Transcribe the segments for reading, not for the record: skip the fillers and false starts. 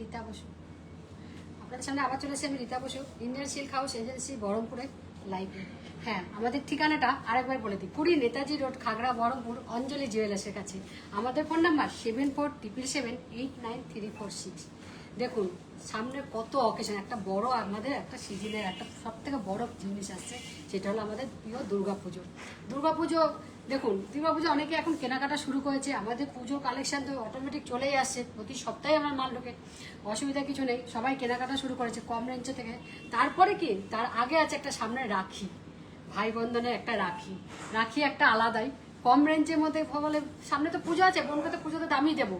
রীতা বসু। আপনাদের সামনে আবার চলে এসেছি আমি Rita Basu, Indian silk house agency বহরমপুরে লাইভে। হ্যাঁ, আমাদের ঠিকানাটা আরেকবার বলে দিই, পুরী নেতাজি রোড, খাগড়া, বহরমপুর, অঞ্জলি জুয়েলার্সের কাছে। আমাদের ফোন নাম্বার 7477789346। দেখুন সামনে কত অকেশন, একটা বড় আমাদের একটা সিজনের একটা সব থেকে বড় জিনিস আসছে, সেটা হলো আমাদের প্রিয় দুর্গাপুজো। দুর্গাপুজো দেখুন, দুর্গাপুজো অনেকে এখন কেনাকাটা শুরু করেছে। আমাদের পুজো কালেকশন তো অটোমেটিক চলেই আসছে, প্রতি সপ্তাহে আমার মাল ঢোকে, অসুবিধা কিছু নেই। সবাই কেনাকাটা শুরু করেছে কম রেঞ্জে থেকে। তারপরে কি, তার আগে আছে একটা সামনে রাখি, ভাই বন্ধনের একটা রাখি। রাখি একটা আলাদাই কম রেঞ্জের মধ্যে বলে, সামনে তো পুজো আছে, বোনকে তো পুজোতে দামই দেবো,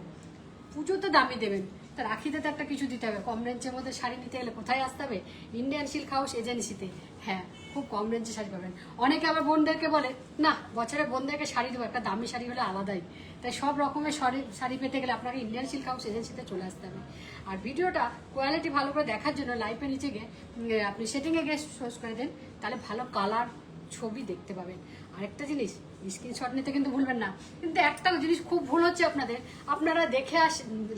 পুজো তো দামই দেবেন, তা রাখিতে তো একটা কিছু দিতে হবে। কম রেঞ্জের মধ্যে শাড়ি নিতে গেলে কোথায় আসতে হবে? ইন্ডিয়ান সিল্ক হাউস এজেন্সিতে। হ্যাঁ, খুব কম রেঞ্জে শাড়ি পাবেন। অনেকে আবার বোনদেরকে বলে, না বছরে বোনদেরকে শাড়ি দেবো, একটা দামি শাড়ি হলে আলাদাই। তাই সব রকমের শাড়ি পেতে গেলে আপনাকে ইন্ডিয়ান সিল্ক হাউস এজেন্সিতে চলে আসতে হবে। আর ভিডিওটা কোয়ালিটি ভালো করে দেখার জন্য লাইভে নিচে গিয়ে আপনি সেটিংয়ে গিয়ে সোর্স করে দেন, তাহলে ভালো কালার ছবি দেখতে পাবেন। আরেকটা জিনিস, স্ক্রিনশট নিতে কিন্তু ভুলবেন না। কিন্তু একটা জিনিস খুব ভুল হচ্ছে আপনাদের, আপনারা দেখে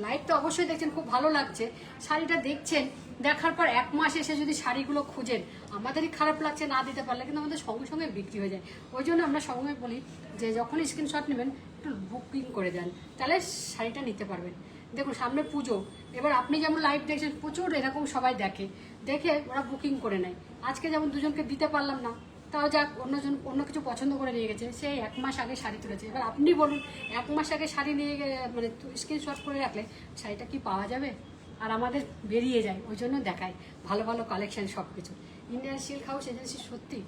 লাইভ তো অবশ্যই দেখছেন, খুব ভালো লাগছে, শাড়িটা দেখছেন, দেখার পর 1 মাস এসে যদি শাড়িগুলো খুঁজেন, আমাদেরই খারাপ লাগছে না দিতে পারলে, কিন্তু আমাদের সঙ্গে সঙ্গে বিক্রি হয়ে যায়। ওই জন্য আমরা সঙ্গে বলি যে যখন স্ক্রিনশট নেবেন একটু বুকিং করে দেন, তাহলে শাড়িটা নিতে পারবেন। দেখুন সামনে পুজো, এবার আপনি যেমন লাইভ দেখছেন, প্রচুর এরকম সবাই দেখে ওরা বুকিং করে নেয়। আজকে যেমন দুজনকে দিতে পারলাম না, তাও যাক, অন্য কিছু পছন্দ করে নিয়ে গেছে, সেই 1 মাস আগে শাড়ি তুলেছে। এবার আপনি বলুন, 1 মাস আগে শাড়ি নিয়ে মানে স্ক্রিনশট করে রাখলে শাড়িটা কি পাওয়া যাবে? আর আমাদের বেরিয়ে যায়, ওই জন্য দেখায় ভালো ভালো কালেকশন সব কিছু। ইন্ডিয়ান সিল্ক হাউস এজেন্সি সত্যি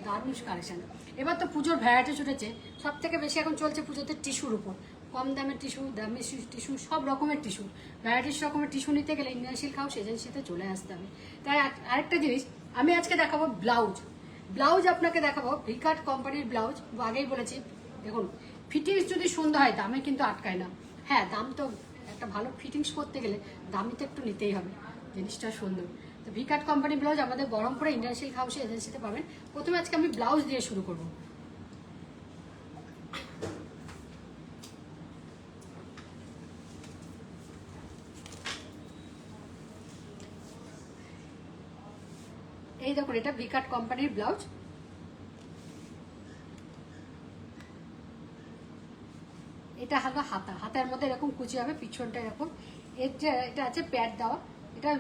দারুণ কালেকশন। এবার তো পুজোর ভ্যারাইটি ছুটেছে, সব থেকে বেশি এখন চলছে পুজোতে টিস্যুর উপর, কম দামের টিস্যু, দামি টিস্যু, সব রকমের টিস্যু, ভ্যারাইটিস রকমের টিস্যু নিতে গেলে ইন্ডিয়ান সিল্ক হাউস এজেন্সিতে চলে আসতে হবে। তাই আরেকটা জিনিস আমি আজকে দেখাবো, ব্লাউজ আপনাকে দেখাবো, ভিকাট কোম্পানির ব্লাউজ। আগেই বলেছি, দেখুন ফিটিংস যদি সুন্দর হয় দামে কিন্তু আটকায় না। হ্যাঁ, দাম তো একটা ভালো ফিটিংস করতে গেলে দামই তো একটু নিতেই হবে, জিনিসটা সুন্দর। তো ভিকাট কোম্পানির ব্লাউজ আমাদের বহরমপুরে ইন্ডিয়ান সিল্ক হাউসে এজেন্সিতে পাবেন। প্রথমে আজকে আমি ব্লাউজ দিয়ে শুরু করব। এই দেখুন, এটা ভিকাট কোম্পানির ব্লাউজ। এটা হলো হাতার মধ্যে এরকম কুচি হবে, পিছনটা এরকম। এটা আছে প্যাড দেওয়া। এটা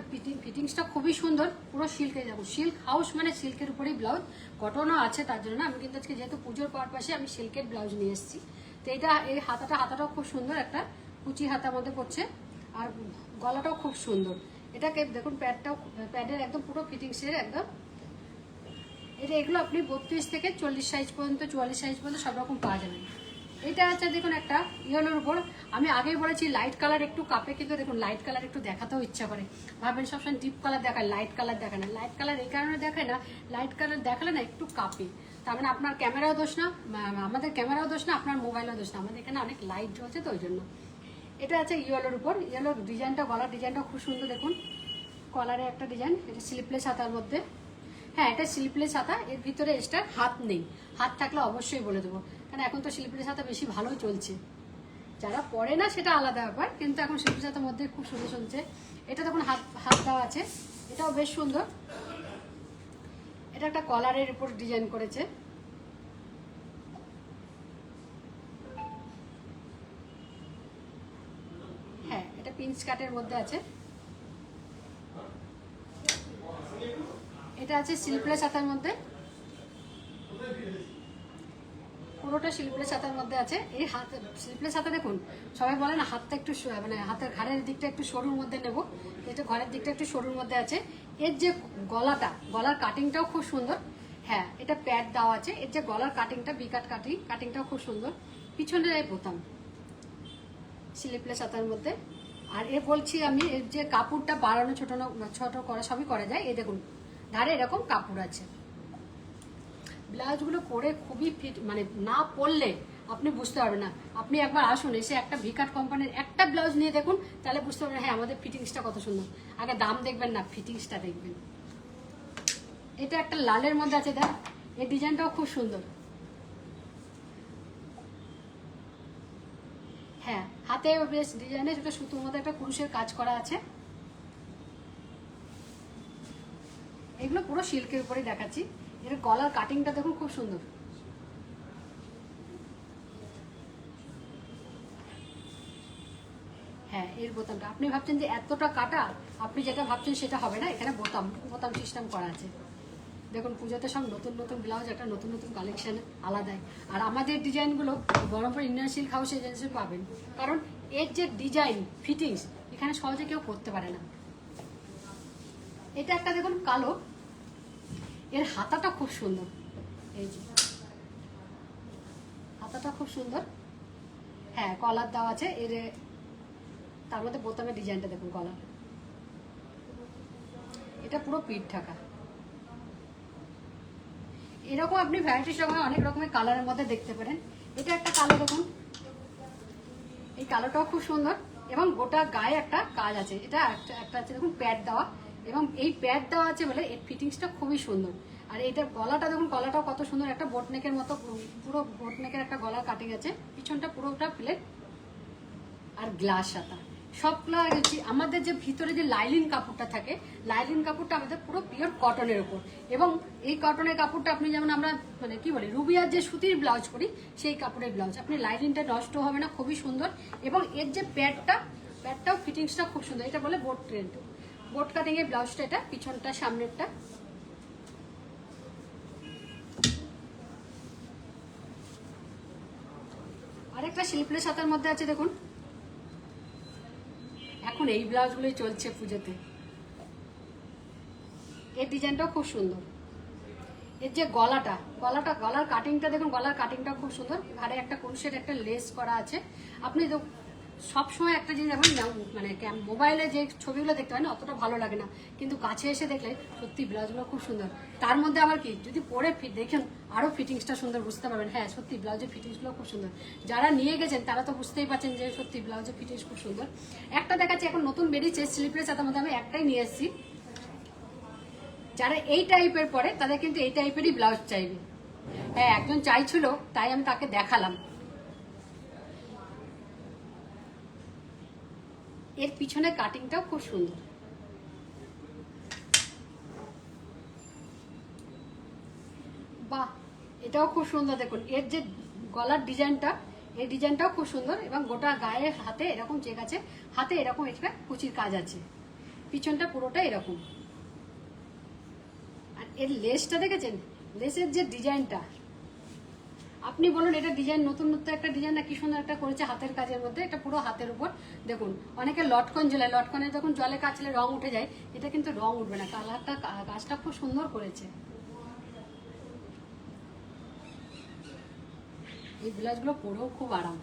ফিটিংসটা খুবই সুন্দর, পুরো সিল্কের। দেখুন সিল্ক হাউস মানে সিল্কের উপরেই ব্লাউজ, কটনও আছে, তার জন্য না আমি কিন্তু আজকে যেহেতু পুজোর পারপাসে আমি সিল্কের ব্লাউজ নিয়ে এসেছি। তো এটা এই হাতাটাও খুব সুন্দর, একটা কুচি হাতার মধ্যে পড়ছে, আর গলাটাও খুব সুন্দর। এটাকে দেখুন প্যাডের একদম পুরো ফিটিংসের একদম। এগুলো আপনি 32 থেকে 40 সাইজ পর্যন্ত, 44 সাইজ পর্যন্ত সব রকম পাওয়া যাবে। এটা আছে দেখুন একটা ইয়েলোর উপর। আমি আগেই বলেছি লাইট কালার একটু কাপে, কিন্তু দেখুন লাইট কালার একটু দেখাতেও ইচ্ছা করে। ভাবেন সবসময় ডিপ কালার দেখায়, লাইট কালার দেখায় না। লাইট কালার এই কারণে দেখায় না, লাইট কালার দেখালে না একটু কাপে, তার মানে আপনার ক্যামেরাও দোষ না, আমাদের ক্যামেরাও দোষ না, আপনার মোবাইলও দোষ না, আমাদের এখানে অনেক লাইট জ্বলছে তো ওই জন্য। এটা আছে ইয়েলোর উপর, ইয়েলোর ডিজাইনটা, গলার ডিজাইনটা খুব সুন্দর। দেখুন কলারে একটা ডিজাইন, এটা স্লিপলেস হাতার মধ্যে। হ্যাঁ, এটা স্লিপলেস হাতা, এর ভিতরে এক্সট্রা হাত নেই। হাত থাকলে অবশ্যই বলে দেবো, কারণ এখন তো স্লিপলেস হাতা বেশি ভালোই চলছে। যারা পরে না সেটা আলাদা ব্যাপার, কিন্তু এখন স্লিপলেস হাতার মধ্যে খুব সুন্দর চলছে। এটা দেখুন হাত দেওয়া আছে, এটাও বেশ সুন্দর। এটা একটা কলারের উপর ডিজাইন করেছে। হ্যাঁ, এটা পিন স্কার্টের মধ্যে আছে। এটা আছে স্লিপলেস হাতার মধ্যে, পুরোটা স্লিপলেস হাতার মধ্যে আছে। এই স্লিপলেস হাতা দেখুন, সবাই বলে না হাতটা একটু মানে হাতের ঘাড়ের দিকটা একটু সরুর মধ্যে নেব, এটা ঘরের দিকটা একটু সরুর মধ্যে আছে। এর যে গলার কাটিংটাও খুব সুন্দর। হ্যাঁ, এটা প্যাড দেওয়া আছে। এর যে গলার কাটিংটা, বিকাট কাটিংটাও খুব সুন্দর। পিছনে বোতাম, স্লিপলেস হাতার মধ্যে। আর বলছি আমি, এর যে কাপড়টা বাড়ানো ছোট করা সবই করা যায়। এই দেখুন ধারে এরকম কাপড় আছে। ব্লাউজগুলো পরে খুবই ফিট, মানে না পরলে আপনি বুঝতে পারবেন না। আপনি একবার আসুন, এসে একটা ভিকাট কোম্পানির একটা ব্লাউজ নিয়ে দেখুন, তাহলে বুঝতে পারবেন হ্যাঁ আমাদের ফিটিংসটা কত সুন্দর। আগে দাম দেখবেন না, ফিটিংসটা দেখবেন। এটা একটা লালের মধ্যে আছে, দেখ এই ডিজাইনটাও খুব সুন্দর। হ্যাঁ, হাতে বেশ ডিজাইনের, একটা সুতোর মধ্যে একটা কুরুশের কাজ করা আছে। এগুলো পুরো সিল্কের উপরে দেখাচ্ছি। এর গলার কাটিংটা দেখুন খুব সুন্দর। হ্যাঁ, এর বোতামটা আপনি ভাবছেন যে এতটা কাটা, আপনি যেটা ভাবছেন সেটা হবে না। এখানে বোতাম বোতাম সিস্টেম করা আছে। দেখুন পুজোতে সব নতুন নতুন ব্লাউজ, একটা নতুন নতুন কালেকশন আলাদাই। আর আমাদের ডিজাইনগুলো Baharampur Indian silk house agency পাবেন, কারণ এর যে ডিজাইন ফিটিংস এখানে সহজে কেউ করতে পারে না। এটা একটা দেখুন কালো, এর হাতাটা খুব সুন্দর। এই যে হাতাটা খুব সুন্দর। হ্যাঁ, কলার দেওয়া আছে এর, তার মধ্যে বোতামের ডিজাইনটা দেখুন কলার। এটা পুরো পিঠ ঢাকা। এরকম আপনি ভ্যারাইটিস রকমের অনেক রকমের কালারের মধ্যে দেখতে পারেন। এটা একটা কালো দেখুন, এই কালোটাও খুব সুন্দর এবং গোটা গায়ে একটা কাজ আছে। এটা একটা আছে দেখুন প্যাড দেওয়া, এবং এই প্যাড দেওয়া আছে বলে এর ফিটিংসটা খুবই সুন্দর। আর এটার গলাটা দেখুন, গলাটাও কত সুন্দর, একটা বোটনেকের মতো, পুরো বোটনেকের একটা গলার কাটিং আছে। পিছনটা পুরোটা প্লেট আর গ্লাস হাতা। সবগুলো আমাদের যে ভিতরে যে লাইলিন কাপড়টা থাকে, লাইলিন কাপড়টা আমাদের পুরো পিওর কটনের উপর। এবং এই কটনের কাপড়টা আপনি যেমন আমরা মানে কি বলি রুবিয়ার যে সুতির ব্লাউজ করি সেই কাপড়ের ব্লাউজ, আপনি লাইলিনটা নষ্ট হবে না, খুবই সুন্দর। এবং এর যে প্যাডটাও ফিটিংসটা খুব সুন্দর। এটা বলে বোট ট্রেন্ড, বোট কাটিং এর ব্লাউজটা। এটা পিছনটা সামনেরটা। আরেকটা স্লিপলেস হাতার মধ্যে আছে দেখুন, এখন এই ব্লাউজগুলোই চলছে পুজোতে। এর ডিজাইনটাও খুব সুন্দর। এর যে গলার কাটিংটা দেখুন, গলার কাটিংটা খুব সুন্দর। ঘাড়ে একটা কুরুশের একটা লেস করা আছে। আপনি সবসময় একটা জিনিস এখন মানে মোবাইলে যে ছবিগুলো দেখতে হয় না, অতটা ভালো লাগে না, কিন্তু কাছে এসে দেখলে সত্যি ব্লাউজগুলো খুব সুন্দর। তার মধ্যে আবার কি যদি পরে দেখেন আরও ফিটিংসটা সুন্দর বুঝতে পারবেন। হ্যাঁ, সত্যি ব্লাউজের ফিটিংসগুলো খুব সুন্দর। যারা নিয়ে গেছেন তারা তো বুঝতেই পারছেন যে সত্যি ব্লাউজের ফিটিংস খুব সুন্দর। একটা দেখাচ্ছি, এখন নতুন বেরিয়েছে স্লিপলেস, তার মধ্যে আমি একটাই নিয়ে এসেছি। যারা এই টাইপের পরে তাদের কিন্তু এই টাইপেরই ব্লাউজ চাইবে। হ্যাঁ, একজন চাইছিল, তাই আমি তাকে দেখালাম। এর পিছনে কাটিংটাও খুব সুন্দর। বাহ, এটাও খুব সুন্দর দেখুন। এর যে গলার ডিজাইনটা, এই ডিজাইনটাও খুব সুন্দর। এবং গোটা গায়ে হাতে এরকম চেক আছে, হাতে এরকম একটা কুচির কাজ আছে, পিছনটা পুরোটা এরকম। আর এর লেসটা দেখেছেন, লেসের যে ডিজাইনটা, আপনি বলুন এটা ডিজাইন নতুন একটা ডিজাইন না, কি সুন্দর একটা করেছে হাতের কাজের মধ্যে। এটা পুরো হাতের উপর দেখুন। অনেকে লটকন ঝোলায়, লটকনে যখন জলে কাচলে রং উঠে যায়, এটা কিন্তু রং উঠবে না। কালারটা, কাজটা খুব সুন্দর করেছে। এই ব্লাউজগুলো পরেও খুব আরাম।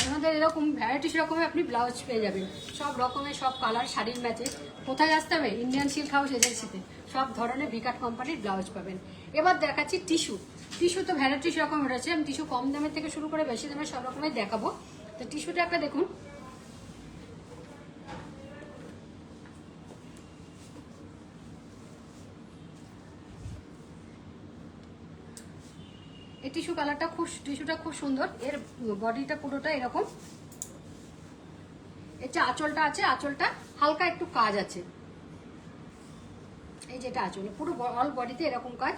আমাদের এরকম ভ্যারাইটিস রকমের আপনি ব্লাউজ পেয়ে যাবেন, সব রকমের, সব কালার, শাড়ির ম্যাচে। কোথায় আসতে হবে? ইন্ডিয়ান সিল্ক হাউস এজেন্সিতে সব ধরনের ভিকাট কোম্পানির ব্লাউজ পাবেন। এবার দেখাচ্ছি টিস্যু। টিস্যু তো ভ্যারাইটিস রকম রয়েছে। আমি টিস্যু কম দামের থেকে শুরু করে বেশি দামের সব রকমের দেখাবো। তো টিস্যুটা একটা দেখুন, এই টিস্যু কালারটা টিস্যুটা খুব সুন্দর। এর বডিটা পুরোটা এরকম। এর যে আঁচলটা আছে, আঁচলটা হালকা একটু কাজ আছে। এই যেটা আঁচল, পুরো অল বডিতে এরকম কাজ।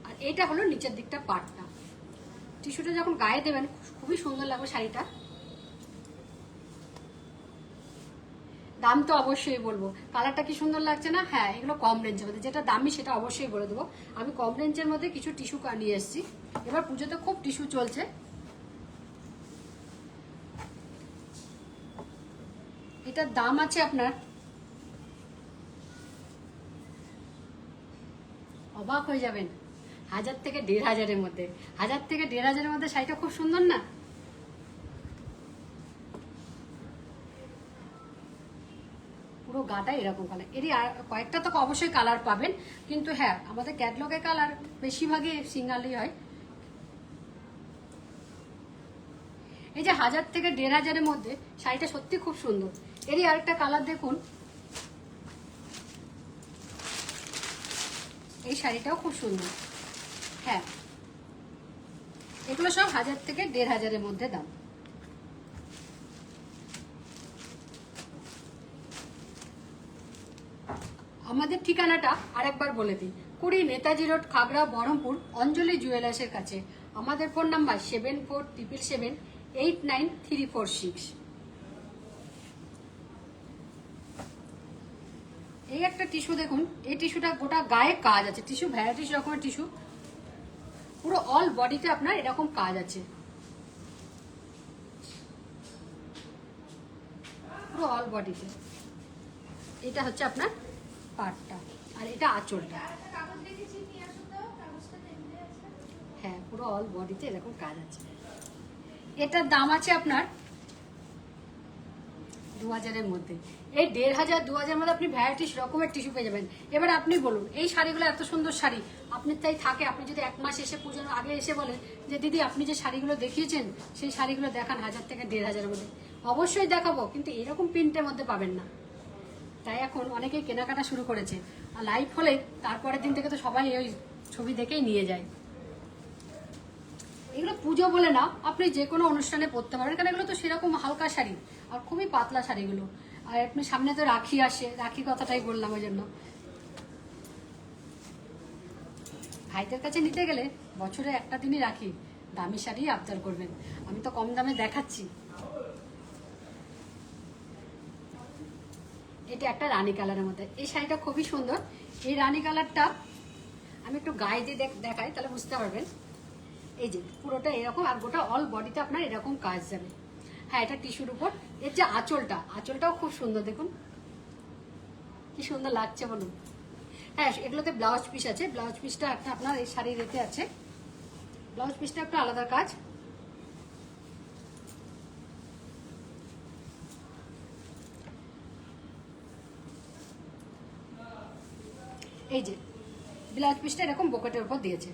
আর এইটা হলো নিচের দিকটা পাটটা। টিস্যুটা যখন গায়ে দেবেন খুবই সুন্দর লাগবে শাড়িটা। দাম তো অবশ্যই বলবো, কালারটা কি সুন্দর লাগছে না? হ্যাঁ, এগুলো কম রেঞ্জের মধ্যে, যেটা দামি সেটা অবশ্যই বলে দেবো। আমি কম রেঞ্জের মধ্যে কিছু টিস্যু নিয়ে এসেছি। এবার পুজোতে খুব টিস্যু চলছে। এটার দাম আছে আপনার, অবাক হয়ে যাবেন, 1000 থেকে 1500-এর মধ্যে। 1000 থেকে 1500-এর মধ্যে শাড়িটা খুব সুন্দর না? পুরো গাটা এরকম কালার। এরই কয়েকটা তো অবশ্যই কালার পাবেন, কিন্তু হ্যাঁ আমাদের ক্যাটলগে কালার বেশিরভাগই সিঙ্গালই হয়। এই যে 1000 থেকে 1500-এর মধ্যে শাড়িটা সত্যি খুব সুন্দর। এরই আরেকটা কালার দেখুন, এই শাড়িটাও খুব সুন্দর। হ্যাঁ, এগুলো সব 1000 থেকে 1500-এর মধ্যে দাম। আমাদের ঠিকানাটা আরেকবার বলে দিই, 20 নেতাজি রোড, খাগড়া, বহরমপুর, অঞ্জলি জুয়েলার্সের কাছে। আমাদের ফোন নাম্বার 7477789346। এই একটা টিস্যু দেখুন, এই টিস্যুটা গোটা গায়ে কাজ আছে, টিস্যু ভ্যারাইটিস রকমের টিস্যু, পুরো অল বডিতে আপনার এরকম কাজ আছে, পুরো অল বডিতে। এটা হচ্ছে আপনার পাটটা, আর এটা আঁচলটা। হ্যাঁ, পুরো অল বডিতে এরকম কাজ আছে। এটার দাম আছে আপনার 2000-এর মধ্যে। এই 1500 2000 মধ্যে আপনি ভ্যারাইটিস রকমের টিস্যু পেয়ে যাবেন। এবার আপনি বলুন, এই শাড়িগুলো এত সুন্দর শাড়ি আপনি তাই থাকে, আপনি যদি 1 মাস এসে পুজোর আগে এসে বলেন যে দিদি আপনি যে শাড়িগুলো দেখিয়েছেন সেই শাড়িগুলো দেখান 1000 থেকে 1500-এর মধ্যে, অবশ্যই দেখাবো, কিন্তু এরকম প্রিন্টের মধ্যে পাবেন না। তাই এখন অনেকেই কেনাকাটা শুরু করেছে, আর লাইভ হলে তারপরের দিন থেকে তো সবাই ওই ছবি দেখেই নিয়ে যায়। এগুলো পুজো বলে না, আপনি যে কোনো অনুষ্ঠানে পরতে পারেন, কারণ এগুলো তো সেরকম হালকা শাড়ি আর খুবই পাতলা শাড়িগুলো। আর আপনি সামনে তো রাখি আসে, রাখি কথাটাই বললাম ওই জন্য। ভাইদের কাছে নিতে গেলে বছরে একটা দিনই রাখি, দামি শাড়ি আবদার করবেন। আমি তো কম দামে দেখাচ্ছি। এটা একটা রানী কালারের মধ্যে, এই শাড়িটা খুবই সুন্দর। এই রানী কালারটা আমি একটু গায়ে দিয়ে দেখাই, তাহলে বুঝতে পারবেন। এই যে পুরোটা এরকম, আর গোটা অল বডিতে আপনার এরকম কাজ যাবে। হ্যাঁ, এটা টিস্যুর উপর। এর যে আঁচলটাও খুব সুন্দর, দেখুন কি সুন্দর লাগছে বলুন। হ্যাঁ, এগুলোতে ব্লাউজ পিস আছে, ব্লাউজ পিসটা একটা আপনার এই শাড়ির এতে আছে, ব্লাউজ পিসটা একটা আলাদা কাজ। এই যে ব্লাউজ পিসটা এরকম বকেটের উপর দিয়েছে।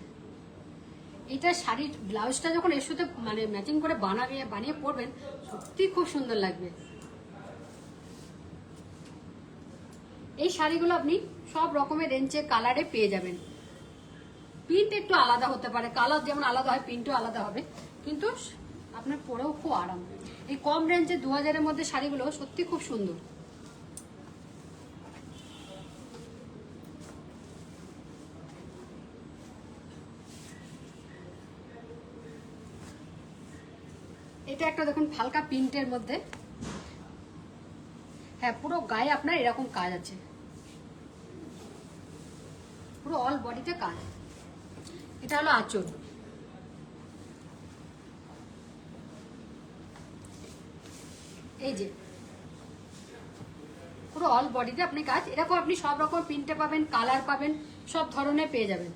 এটা শাড়ির ব্লাউজটা যখন এর সাথে মানে ম্যাচিং করে বানিয়ে পরবেন, সত্যি খুব সুন্দর লাগবে। এই শাড়িগুলো আপনি সব রকমের রেঞ্জে কালারে পেয়ে যাবেন। প্রিন্ট একটু আলাদা হতে পারে, কালার যেমন আলাদা হয় প্রিন্টও আলাদা হবে, কিন্তু আপনার পরেও খুব আরাম। এই কম রেঞ্জে 2000-এর মধ্যে শাড়িগুলো সত্যি খুব সুন্দর। এটা একটা দেখুন হালকা প্রিন্টের মধ্যে। হ্যাঁ, পুরো গায়ে আপনার এরকম কাজ আছে, পুরো অল বডিতে কাজ। এটা হলো আঁচল। এই যে পুরো অল বডিতে আপনি কাজ, এরকম আপনি সব রকম প্রিন্টে পাবেন, কালার পাবেন, সব ধরনের পেয়ে যাবেন।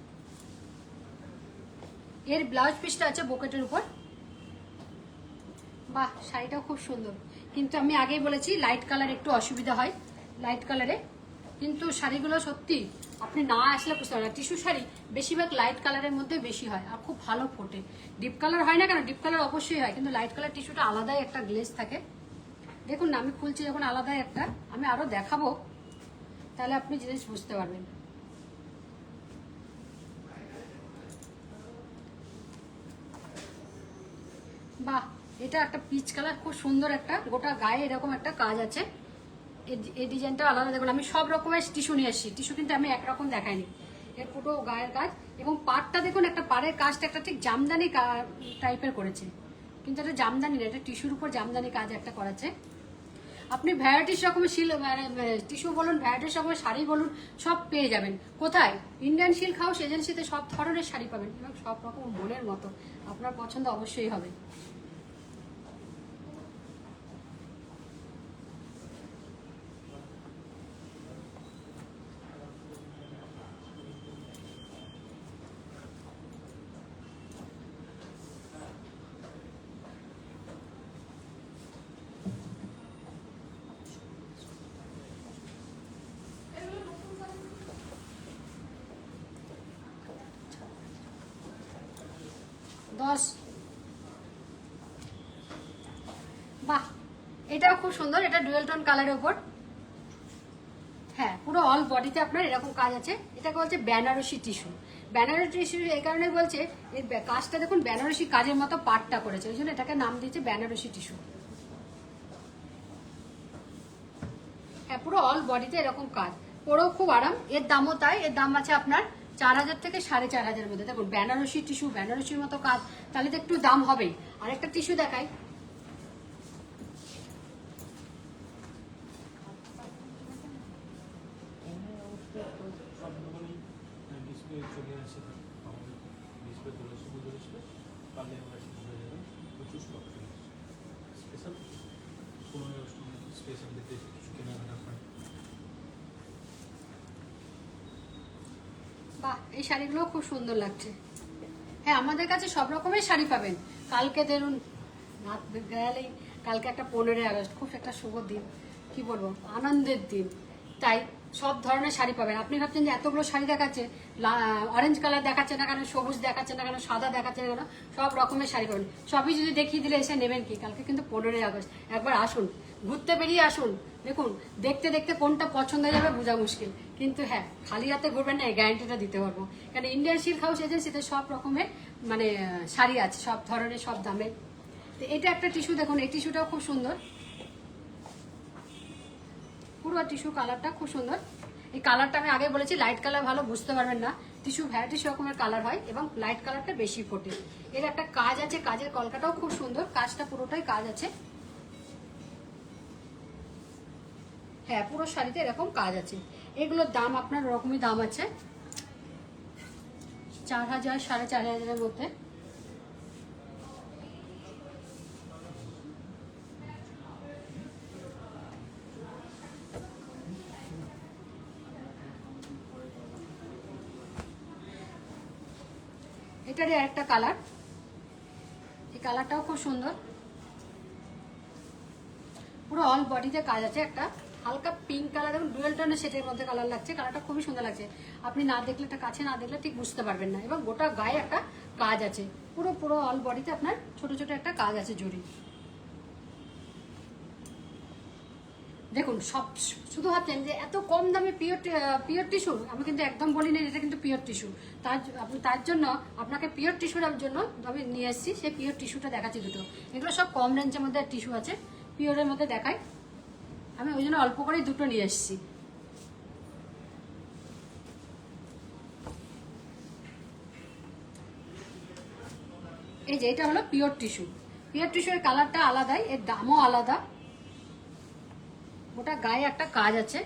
এর ব্লাউজ পিসটা আছে বকেটের উপর। বাহ, শাড়িটাও খুব সুন্দর, কিন্তু আমি আগেই বলেছি লাইট কালার একটু অসুবিধা হয় লাইট কালারে, কিন্তু শাড়িগুলো সত্যি আপনি না আসলে বুঝতে পারবেন। টিস্যু শাড়ি বেশিরভাগ লাইট কালারের মধ্যে বেশি হয় আর খুব ভালো ফোটে। ডিপ কালার হয় না কেন, ডিপ কালার অবশ্যই হয়, কিন্তু লাইট কালার টিস্যুটা আলাদাই একটা গ্লেজ থাকে। দেখুন না, আমি খুলছি যখন আলাদাই একটা, আমি আরো দেখাবো তাহলে আপনি জিনিস বুঝতে পারবেন। বাহ, এটা একটা পিচ কালার, খুব সুন্দর, একটা গোটা গায়ে এরকম একটা কাজ আছে। এই ডিজাইনটা আলাদা। দেখুন আমি সব রকমের টিস্যু নিয়ে এসেছি, টিস্যু কিন্তু আমি একরকম দেখাইনি। এর পুরো গায়ের কাজ এবং পাড়টা দেখুন, একটা পাড়ের কাজটা একটা ঠিক জামদানি টাইপের করেছে, কিন্তু এটা জামদানি না, এটা টিস্যুর উপর জামদানি কাজ একটা করেছে। আপনি ভ্যারাইটিস রকমের টিস্যু বলুন, ভ্যারাইটিস রকমের শাড়ি বলুন, সব পেয়ে যাবেন। কোথায়? ইন্ডিয়ান সিল্ক হাউস এজেন্সিতে সব ধরনের শাড়ি পাবেন এবং সব রকম মনের মতো, আপনার পছন্দ অবশ্যই হবে। দশ। বাহ, এটাও খুব সুন্দর, এটা ডুয়েল টোন কালারের উপর। হ্যাঁ, পুরো অল বডিতে আপনার এরকম কাজ আছে। এটাকে বলছে বেনারসি টিস্যু। বেনারসি টিস্যু এই কারণে বলছে, এর কাজটা দেখুন বেনারসি কাজের মতো পাটটা করেছে, ওই জন্য এটাকে নাম দিয়েছে বেনারসি টিস্যু। হ্যাঁ, পুরো অল বডিতে এরকম কাজ, পরেও খুব আরাম। এর দামও তাই, এর দাম আছে আপনার 4000 থেকে 4500 মধ্যে। দেখুন বেনারসি টিস্যু, বেনারসির মতো কাজ, তাহলে তো একটু দাম হবেই। আর একটা টিস্যু দেখাই, বাহ এই শাড়িগুলো খুব সুন্দর লাগছে। হ্যাঁ আমাদের কাছে সব রকমের শাড়ি পাবেন। কালকে ধরুন রাত গেলেই, কালকে একটা 15ই আগস্ট, খুব একটা শুভ দিন, কি বলবো, আনন্দের দিন। তাই সব ধরনের শাড়ি পাবেন। আপনি ভাবছেন যে এতগুলো শাড়ি দেখাচ্ছে, অরেঞ্জ কালার দেখাচ্ছে না কেন, সবুজ দেখাচ্ছে না কেন, সাদা দেখাচ্ছে না কেন, সব রকমের শাড়ি পাবেন। সবই যদি দেখিয়ে দিলে এসে নেবেন কি? কালকে কিন্তু 15ই আগস্ট, একবার আসুন, ঘুরতে বেরিয়ে আসুন। দেখুন দেখতে দেখতে কোনটা পছন্দ হয়ে যাবে বোঝা মুশকিল, কিন্তু হ্যাঁ খালি হাতে ঘুরবেন না, এই গ্যারান্টিটা দিতে পারবো। কারণ ইন্ডিয়ান সিল্ক হাউস এজেন্সিতে সব রকমের মানে শাড়ি আছে, সব ধরনের, সব দামে। তো এটা একটা টিস্যু, দেখুন এই টিস্যুটাও খুব সুন্দর, পুরো টিস্যু কালারটা খুব সুন্দর। এই কালারটা আমি আগে বলেছি, লাইট কালার ভালো বুঝতে পারবেন না, টিস্যু ভ্যারাইটিস রকমের কালার হয় এবং লাইট কালারটা বেশি ফোটে। এর একটা কাজ আছে, কাজের কলকাটাও খুব সুন্দর, কাজটা পুরোটাই কাজ আছে। হ্যাঁ পুরো শাড়িতে এরকম কাজ আছে। এগুলোর দাম আপনার ওরকমই দাম আছে, 4000 4500 মধ্যে। এটারই আরেকটা কালার, এই কালারটাও খুব সুন্দর, পুরো অল বডিতে কাজ আছে। একটা হালকা পিঙ্ক কালার এবং ডুয়েল টোনের সেটের মধ্যে কালার লাগছে, কালারটা খুবই সুন্দর লাগছে। আপনি না দেখলে, এটা কাছে না দেখলে ঠিক বুঝতে পারবেন না। এবং গোটা গায়ে একটা কাজ আছে, পুরো পুরো অল বডিতে আপনার ছোট ছোট একটা কাজ আছে জড়ি। দেখুন সব শুধু ভাবছেন যে এত কম দামে পিওর টিস্যু, আমি কিন্তু একদম বলি না এটা কিন্তু পিওর টিস্যু। তার জন্য আপনাকে পিওর টিস্যুর জন্য আমি নিয়ে এসেছি, সেই পিওর টিস্যুটা দেখাচ্ছি দুটো। এগুলো সব কম রেঞ্জের মধ্যে টিস্যু আছে, পিওরের মধ্যে দেখাই। আমি ওই জন্য অল্প করেই দুটো নিয়ে এসেছি। এই যে এটা হলো পিওর টিস্যু। পিওর টিস্যুর কালারটা আলাদাই, এর দামও আলাদা। ওটা গায়ে একটা কাজ আছে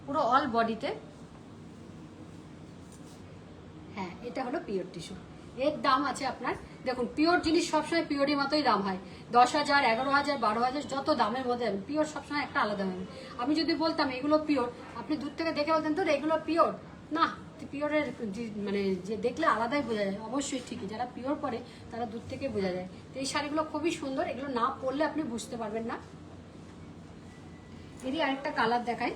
পুরো অল বডিতে। হ্যাঁ এটা হলো পিওর টিস্যু। এর দাম আছে আপনার, দেখুন পিওর জিনিস সবসময় পিওরই মতোই দাম হয়, 10,000 11,000 12,000, যত দামের মধ্যে পিওর সবসময় একটা আলাদা হবে। আমি যদি বলতাম এগুলো পিওর, আপনি দূর থেকে দেখে বলতেন তো এগুলো পিওর না, পিওরের মানে যে দেখলে আলাদাই বোঝা যায়। অবশ্যই ঠিকই, যারা পিওর পরে তারা দূর থেকে বোঝা যায়। তো এই শাড়িগুলো খুবই সুন্দর, এগুলো না পরলে আপনি বুঝতে পারবেন না। এরই আরেকটা কালার দেখাই,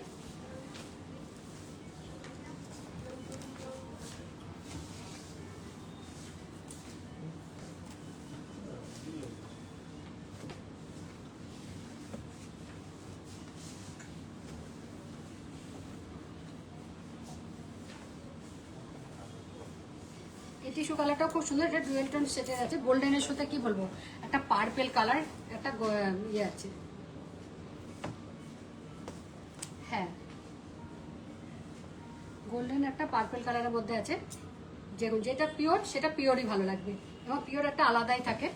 এই টিস্যু কালারটাও খুব সুন্দর। এটা ডুয়েল টোন সেটের আছে, গোল্ডেনের সাথে কি বলবো একটা পার্পেল কালার, একটা ইয়ে আছে। হ্যাঁ গোল্ডেন একটা পার্পেল কালারের মধ্যে আছে। যেটা পিওর সেটা পিওরই ভালো লাগবে, এবং পিওর একটা আলাদাই থাকে।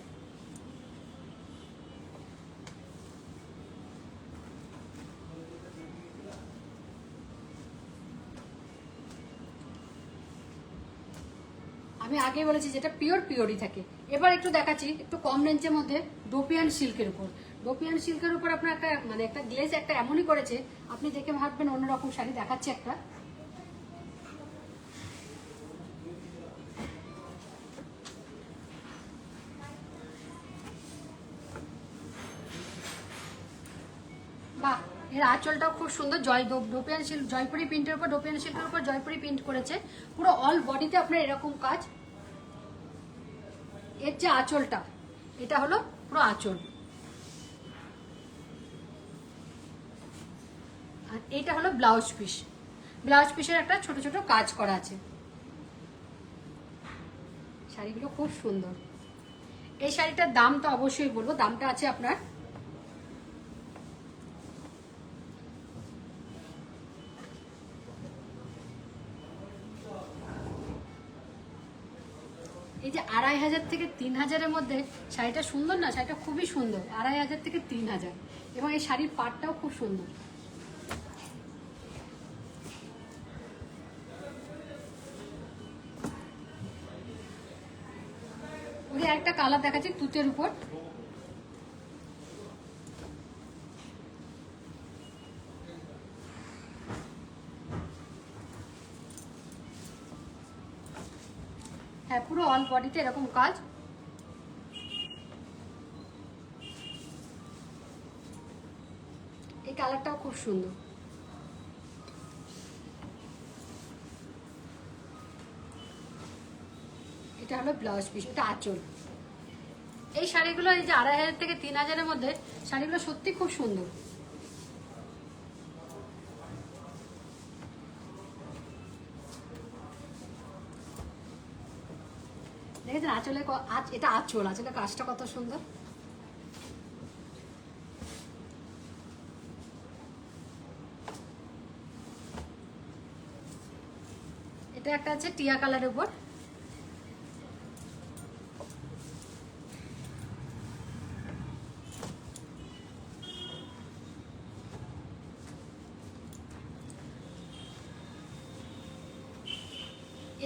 আমি আগেই বলেছি যেটা পিওর পিওরই থাকে। এবার একটু দেখাচ্ছি একটু কম রেঞ্জের মধ্যে ডোপিয়ান সিল্কের উপর। ডোপিয়ান সিল্কের উপর আপনার একটা মানে একটা গ্লেজ একটা এমনই করেছে, আপনি দেখে ভাববেন অন্যরকম শাড়ি। দেখাচ্ছে একটা, বাহ এর আঁচলটাও খুব সুন্দর, ডোপিয়ান সিল্ক জয়পুরি প্রিন্টের উপর, ডোপিয়ান সিল্কের উপর জয়পুরি প্রিন্ট করেছে। পুরো অল বডিতে আপনার এরকম কাজ। এর যে আঁচলটা, এটা হলো পুরো আঁচল, আর এটা হলো ব্লাউজ পিস। ব্লাউজ পিসের একটা ছোট ছোট কাজ করা আছে। শাড়িগুলো খুব সুন্দর। এই শাড়িটার দাম তো অবশ্যই বলবো, দামটা আছে আপনার 2,500 থেকে 3,000-এর মধ্যে শাড়িটা সুন্দর না, শাড়িটা খুবই সুন্দর। 2,500 থেকে 3,000, এবং এই শাড়ির পাটটাও খুব সুন্দর। ওই একটা কালার দেখাচ্ছি তুতের উপর, হ্যাঁ পুরো অল বডিতে এরকম কাজ। এই কালারটাও খুব সুন্দর। এটা হলো ব্লাউজ পিস, এটা আঁচল। এই শাড়িগুলো এই যে 2,500 থেকে 3,000-এর মধ্যে শাড়িগুলো সত্যি খুব সুন্দর। দেখেছেন আঁচলে, এটা আঁচল, আঁচলে কাজটা কত সুন্দর। এটা একটা আছে টিয়া কালারের উপর,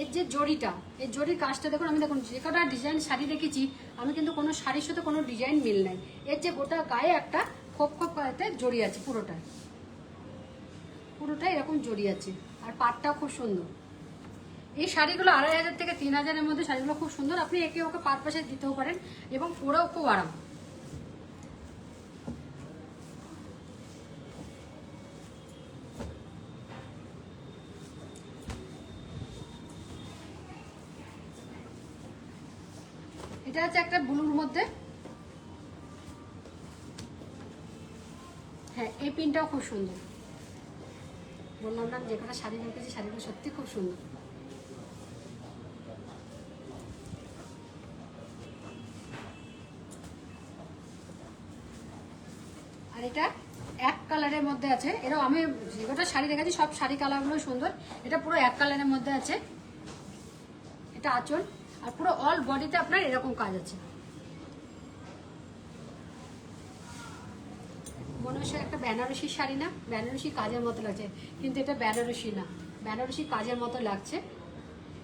এর যে জড়িটা, এই জড়ির কাজটা দেখুন। আমি দেখুন যে কটা ডিজাইন শাড়ি দেখেছি, আমি কিন্তু কোনো শাড়ির সাথে কোনো ডিজাইন মিল নাই। এর যে গোটা গায়ে একটা খোপ খোপ গায়েতে জড়ি আছে, পুরোটাই এরকম জড়ি আছে, আর পাটটাও খুব সুন্দর। এই শাড়িগুলো 2,500 থেকে 3,000-এর মধ্যে শাড়িগুলো খুব সুন্দর। আপনি একে ওকে পাট পাশে দিতেও পারেন, এবং পরেও খুব আরাম। এটা হচ্ছে একটা ব্লুর মধ্যে, হ্যাঁ এই পিনটাও খুব সুন্দর। বললাম না যে কটা শাড়ি দেখেছি শাড়িগুলো সত্যি খুব সুন্দর। আর এটা এক কালারের মধ্যে আছে। এরও আমি যে কটা শাড়ি দেখেছি সব শাড়ি কালারগুলো সুন্দর। এটা পুরো এক কালারের মধ্যে আছে। এটা আঁচল, আর পুরো অল বডিতে আপনার এরকম কাজ আছে। মনে হচ্ছে একটা বেনারসি শাড়ি না, বেনারসি কাজের মতো লাগছে, কিন্তু এটা বেনারসি না, বেনারসি কাজের মতো লাগছে।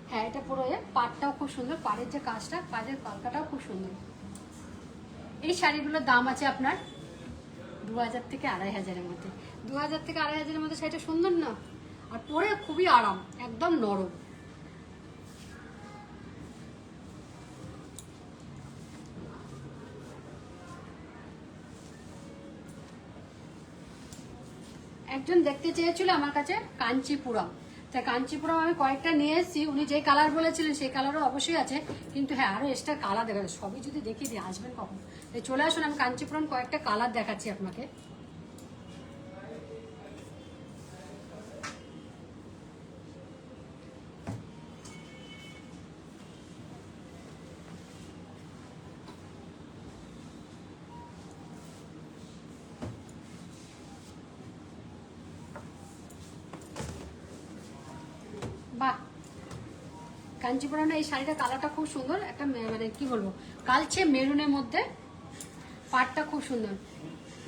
হ্যাঁ এটা পুরো পাটটাও খুব সুন্দর, পাড়ের যে কাজটা, কাজের পালকাটাও খুব সুন্দর। এই শাড়িগুলোর দাম আছে আপনার 2,000 থেকে 2,500-এর মধ্যে। 2,000 থেকে 2,500-এর মধ্যে শাড়িটা সুন্দর না, আর পরে খুবই আরাম, একদম নরম। একজন দেখতে চেয়েছিল আমার কাছে কাঞ্চিপুরম, তা কাঞ্চিপুরম আমি কয়েকটা নিয়ে এসেছি। উনি যে কালার বলেছিলেন সেই কালারও অবশ্যই আছে, কিন্তু হ্যাঁ আরো এক্সট্রা কালার দেখা যাচ্ছে। সবই যদি দেখিয়ে দিই আসবেন কখন, তাই চলে আসুন। আমি কাঞ্চিপুরম কয়েকটা কালার দেখাচ্ছি আপনাকে। বাহ, কাঞ্চিপুরমের এই শাড়িটা কালারটা খুব সুন্দর, একটা মানে কি বলবো কালচে মেরুনের মধ্যে, পাটটা খুব সুন্দর।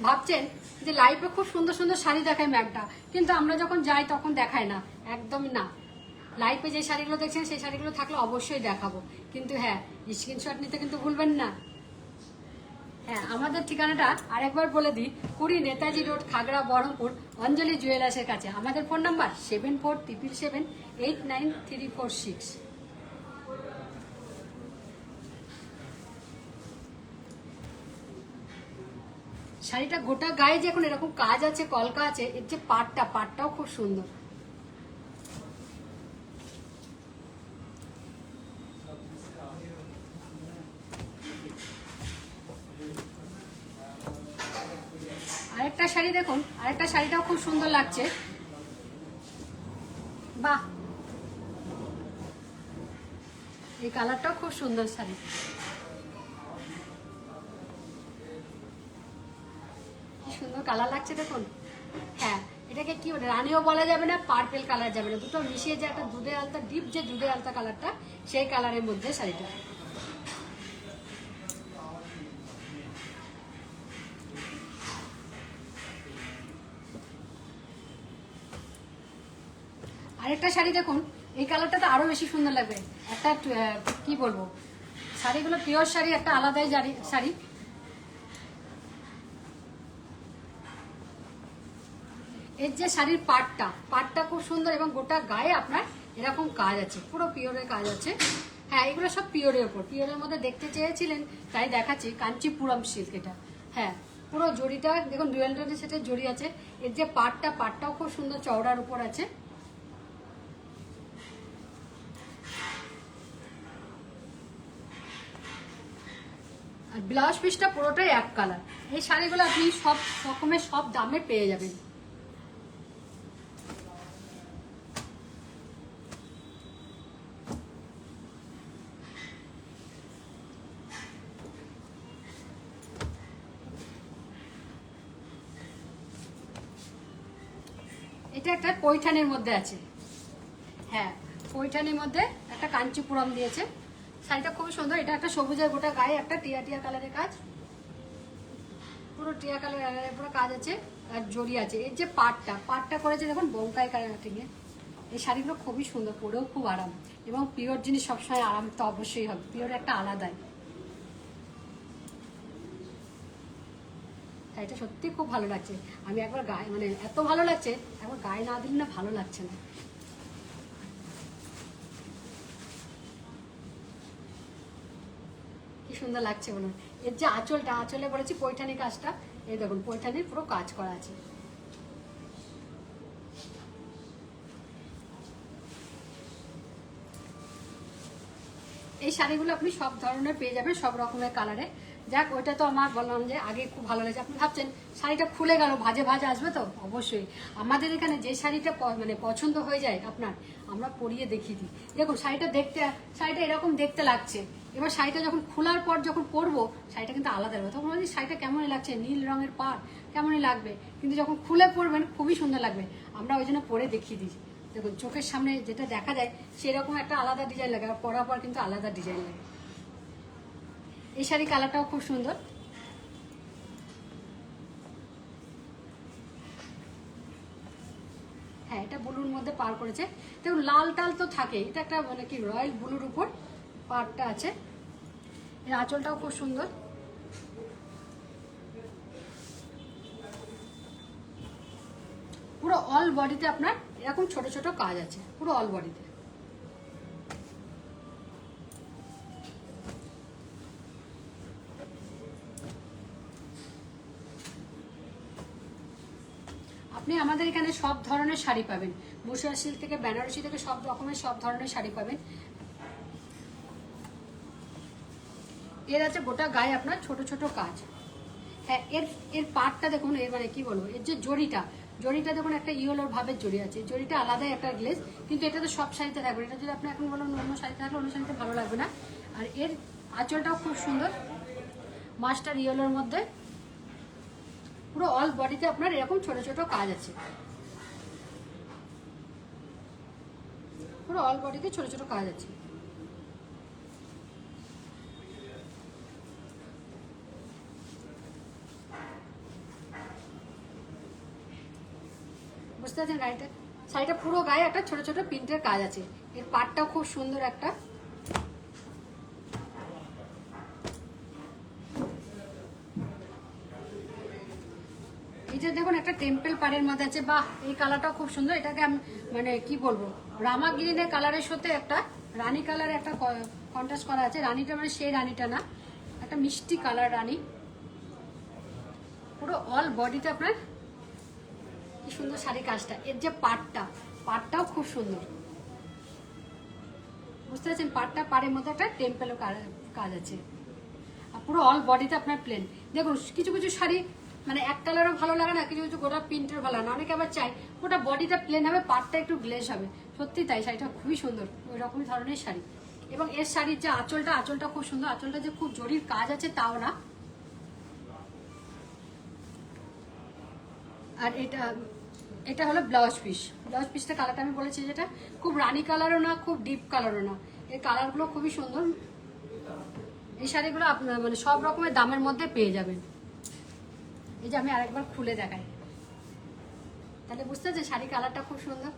ভাবছেন যে লাইভে খুব সুন্দর সুন্দর শাড়ি দেখায় ম্যামটা, কিন্তু আমরা যখন যাই তখন দেখায় না, একদমই না। লাইভে যে শাড়িগুলো দেখছেন সেই শাড়িগুলো থাকলে অবশ্যই দেখাবো, কিন্তু হ্যাঁ স্ক্রিনশট নিতে কিন্তু ভুলবেন না। হ্যাঁ আমাদের ঠিকানাটা আরেকবার বলে দিই, 20 নেতাজি রোড, খাগড়া, বহরমপুর, অঞ্জলি জুয়েলার্সের কাছে। আমাদের ফোন নাম্বার 7477789346। শাড়িটা গোটা গায়ে যে এখন এরকম কাজ আছে, কলকা আছে, এর যে পাটটাও খুব সুন্দর। আরেকটা শাড়ি দেখুন, আরেকটা শাড়িটাও খুব সুন্দর লাগছে। বাহ, এই কালারটাও খুব সুন্দর শাড়ি। কি সুন্দর কালার লাগছে দেখুন। হ্যাঁ এটাকে কি বলে, রানীও বলা যাবে না, পার্পেল কালার যাবে না, দুটো মিশিয়ে যে একটা দুধের আলতা, ডিপ যে দুধের আলতা কালারটা, সেই কালারের মধ্যে শাড়িটা। আরেকটা শাড়ি দেখুন, এই কালারটা তো আরো বেশি সুন্দর লাগবে। একটা কি বলবো, শাড়িগুলো পিওর শাড়ি, একটা আলাদাই শাড়ি। এর যে শাড়ির পাটটা খুব সুন্দর এবং গোটা গায়ে আপনার এরকম কাজ আছে, পুরো পিওরের কাজ আছে। হ্যাঁ, এগুলো সব পিওরের ওপর, পিওরের মধ্যে দেখতে চেয়েছিলেন তাই দেখাচ্ছি। কাঞ্চিপুরম সিল্ক এটা। হ্যাঁ, পুরো জড়িটা দেখুন, ডুয়েল টোনের সাথে জড়ি আছে। এর যে পাটটাও খুব সুন্দর চওড়ার উপর আছে। আর ব্লাউজ পিসটা পুরোটাই এক কালার। এই শাড়িগুলো আপনি সব রকমের সব দামে পেয়ে যাবেন। এটা একটা পৈঠানির মধ্যে আছে। হ্যাঁ, পৈঠানির মধ্যে একটা কাঞ্চিপুরম দিয়েছে। শাড়িটা খুবই সুন্দর। এটা একটা সবুজের গোটা গায়ে একটা টিয়া কালারের কাজ, পুরো টিয়া কালারের পুরো কাজ আছে। আর জড়ি আছে। এর যে পাটটা করেছে দেখুন বঙ্কাই কাটিংয়ে। এই শাড়িগুলো খুবই সুন্দর, পরেও খুব আরাম, এবং পিওর জিনিস সবসময় আরাম তো অবশ্যই হবে, পিওর একটা আলাদাই। শাড়িটা সত্যি খুব ভালো লাগছে। আমি একবার গায়ে মানে এত ভালো লাগছে, একবার গায়ে না দিলে না ভালো লাগছে না। কি সুন্দর লাগছে বলুন। এর যে আঁচলে বলেছি পৈঠানি কাজটা, এই দেখুন পৈঠানির পুরো কাজ করা আছে। এই শাড়িগুলো আপনি সব ধরনের পেয়ে যাবেন, সব রকমের কালারে। যাক, ওইটা তো আমার বললাম যে আগে খুব ভালো লাগছে। আপনি ভাবছেন শাড়িটা খুলে গেল, ভাজে আসবে তো অবশ্যই। আমাদের এখানে যে শাড়িটা মানে পছন্দ হয়ে যায় আপনার, আমরা পরিয়ে দেখিয়ে দিই। দেখুন শাড়িটা এরকম দেখতে লাগছে, এবার শাড়িটা যখন খোলার পর যখন পরবো, শাড়িটা কিন্তু আলাদা হবে। তখন বলছি শাড়িটা কেমনই লাগছে, নীল রঙের পাড় কেমনই লাগবে, কিন্তু যখন খুলে পরবেন খুবই সুন্দর লাগবে। আমরা ওই জন্য পরে দেখিয়ে দিই। দেখুন চোখের সামনে যেটা দেখা যায় সেরকম একটা আলাদা ডিজাইন লাগে, আর পরার পর কিন্তু আলাদা ডিজাইন লাগে। এই শাড়ি কালারটাও খুব সুন্দর। হ্যাঁ, এটা ব্লুর মধ্যে পার করেছে। দেখুন লাল টাল তো থাকে, এটা একটা মানে কি রয়্যাল ব্লুর উপর পাড়টা আছে। এর আঁচলটাও খুব সুন্দর। পুরো অল বডিতে আপনার এরকম ছোট ছোট কাজ আছে, পুরো অল বডিতে। আপনি আমাদের এখানে সব ধরনের শাড়ি পাবেন, মুর্শিদাবাদ সিল্ক থেকে বেনারসি থেকে সব রকমের সব ধরনের শাড়ি পাবেন। এর আছে গোটা গায়ে আপনার ছোট ছোট কাজ। হ্যাঁ, এর পাটটা দেখুন, এর মানে কি বলবো, এর যে জড়িটা দেখুন একটা ইয়েলোর ভাবের জড়ি আছে। জড়িটা আলাদাই একটা গ্লেজ, কিন্তু এটা তো সব শাড়িতে থাকবে। এটা যদি আপনি এখন বলেন অন্য শাড়িতে থাকলে অন্য শাড়িতে ভালো লাগবে না। আর এর আঁচলটাও খুব সুন্দর, মাস্টার ইয়েলোর মধ্যে। পুরো অল বডিতে আপনার এরকম ছোট ছোট কাজ আছে, পুরো অল বডিতে ছোট ছোট কাজ আছে। বুঝতে পারছেন শাড়িটা পুরো গায়ে একটা ছোট ছোট প্রিন্টের কাজ আছে। এর পাটটাও খুব সুন্দর একটা। এটা দেখুন একটা টেম্পল পাড়ের মধ্যে আছে। বাহ, এই কালারটাও খুব সুন্দর। এটাকে আমি মানে কি বলবো, রামা গ্রিনের কালারের সাথে একটা রানী কালার একটা কন্ট্রাস্ট করা আছে। রানীটা মানে সেই রানীটা না, একটা মিষ্টি কালার রানী। পুরো অল বডিতে আপনার কি সুন্দর শাড়ি কাজটা। এর যে পাটটাও খুব সুন্দর। বুঝতে পারছেন, পাড়ের মধ্যে একটা টেম্পেলও কাজ আছে। আর পুরো অল বডিতে আপনার প্লেন। দেখুন কিছু কিছু শাড়ি মানে এক কালারও ভালো লাগে না, কিছু কিছু গোটা প্রিন্টের ভালো লাগে না। অনেকে আবার চাই গোটা বডিটা প্লেন হবে, পাটটা একটু গ্লেজ হবে। সত্যি তাই, শাড়িটা খুবই সুন্দর, ওই রকম ধরনের শাড়ি। এবং এর শাড়ির যে আঁচলটা খুব সুন্দর। আঁচলটা যে খুব জরির কাজ আছে তাও না। আর এটা হলো ব্লাউজ পিসটা কালারটা আমি বলেছি যেটা খুব রানী কালারও না, খুব ডিপ কালারও না। এর কালারগুলো খুবই সুন্দর। এই শাড়িগুলো আপনার মানে সব রকমের দামের মধ্যে পেয়ে যাবেন। এই যে আমি আরেকবার খুলে দেখাই, তাহলে বুঝতে পারছেন শাড়ি কালারটা খুব সুন্দর।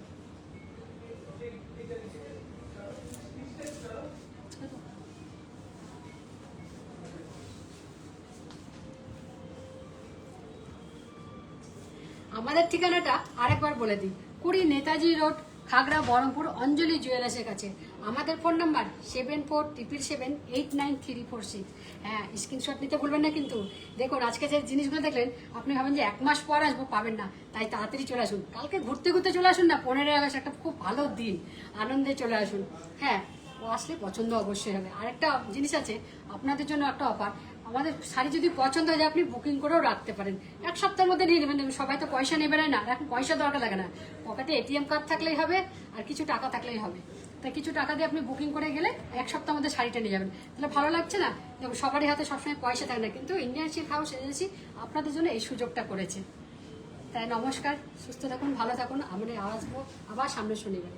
আমাদের ঠিকানাটা আরেকবার বলে দিই, 20 নেতাজি রোড, খাগড়া, বহরমপুর, অঞ্জলি জুয়েলার্সের কাছে। আমাদের ফোন নাম্বার 7477789346। হ্যাঁ, স্ক্রিনশট নিতে ভুলবেন না কিন্তু। দেখুন আজকে যে জিনিসগুলো দেখলেন, আপনি ভাবেন যে 1 মাস পর আসবো, পাবেন না, তাই তাড়াতাড়ি চলে আসুন। কালকে ঘুরতে ঘুরতে চলে আসুন না, 15ই আগস্ট একটা খুব ভালো দিন, আনন্দে চলে আসুন। হ্যাঁ, ও আসলে পছন্দ অবশ্যই হবে। আরেকটা জিনিস আছে আপনাদের জন্য, একটা অফার। আমাদের শাড়ি যদি পছন্দ হয়ে যায়, আপনি বুকিং করেও রাখতে পারেন, 1 সপ্তাহের মধ্যে নিয়ে নেবেন। সবাই তো পয়সা নেবে না, এখন পয়সা দরকার লাগে না, পকেটে এটিএম কার্ড থাকলেই হবে, আর কিছু টাকা থাকলেই হবে। তাই কিছু টাকা দিয়ে আপনি বুকিং করে গেলে 1 সপ্তাহের মধ্যে শাড়িটা নিয়ে যাবেন। তাহলে ভালো লাগছে না? দেখুন সবারই হাতে সবসময় পয়সা থাকে না, কিন্তু ইন্ডিয়ান সিল্ক হাউস এজেন্সি আপনাদের জন্য এই সুযোগটা করেছে। তাই নমস্কার, সুস্থ থাকুন, ভালো থাকুন। আমরা আসবো আবার সামনে শনিবারে।